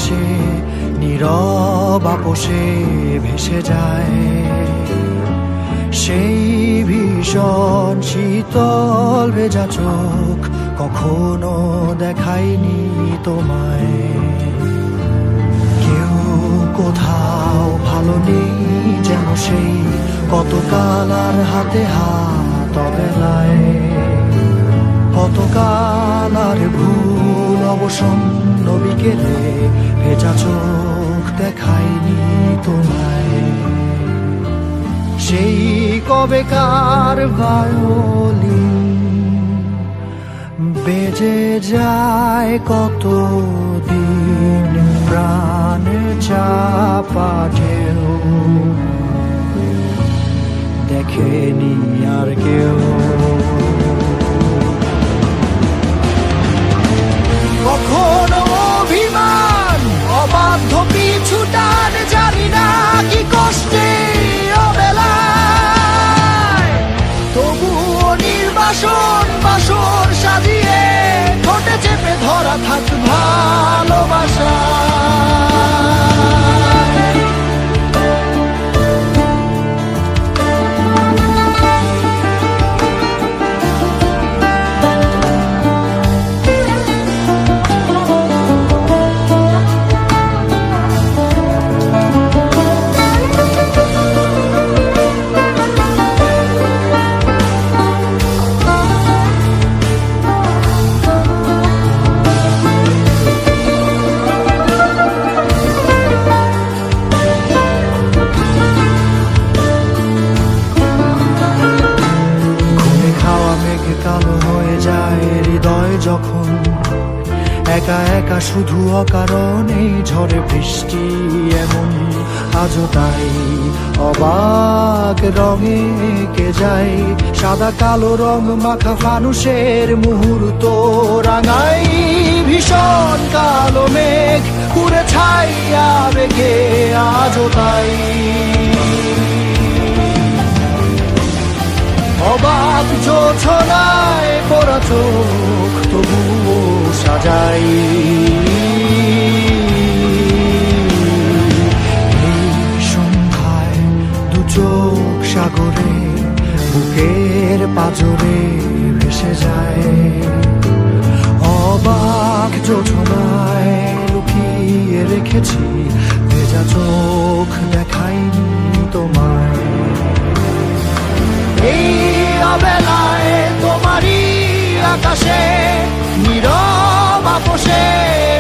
বাতাসে নীরব আপোষে ভেসে যায়। সেই ভীষণ শীতল ভেজা চোখ কখনো দেখায়নি তোমায়। কেউ কোথাও ভালো নেই যেন সেই কতকাল আর হাতে হাত অবেলায়। কতকাল আর ভুল অবসন্ন বিকেলে ভেজা চোখ দেখায়নি তোমায়। সেই কবেকার ভায়োলিন বেজে যায় কতদিন প্রাণ চাপা ঢেউ দেখেনি আর কেউ। কখনো অভিমান অবাধ্য পিছু টান জানি না কি কষ্টে অবেলায়, তবুও নির্বাসন বাসর সাজিয়ে ঠোঁটে চেপে ধরা থাক ভালোবাসা। কালো হয়ে যায় হৃদয় যখন একা একা শুধু অকারণে ঝড়ে বৃষ্টি এমন আজও তাই অবাক রঙে এঁকে যায়। সাদা কালো রং মাখা ফানুষের মুহূর্ত রাঙাই ভীষণ কালো মেঘ পুরে ছাইয়া বেগে আজও তাই। অবাক জোছনায় পড়া চোখ তবুও সাজাই। এই সন্ধ্যায় দু চোখ সাগরে বুকের পাজরে ভেসে যায়। অবাক জোছনায় লুকিয়ে রেখেছি ভেজা চোখ দেখাইনি তোমায়। এই অবেলায় তোমারই আকাশে নীরব আপোষে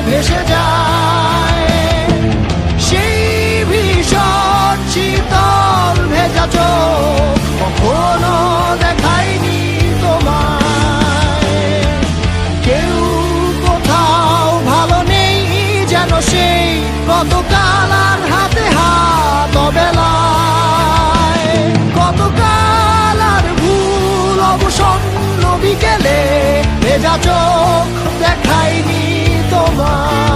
ভেসে যায়। সেই ভীষণ শীতল ভেজা চোখ কখনো দেখায়নি তোমায়। কেউ কোথাও ভালো নেই যেন সেই কতকাল আর হাতে হাত অবেলায়। কতকাল আর ভুল অবসন্ন বিকেলে ভেজা চোখ দেখায়নি তোমার।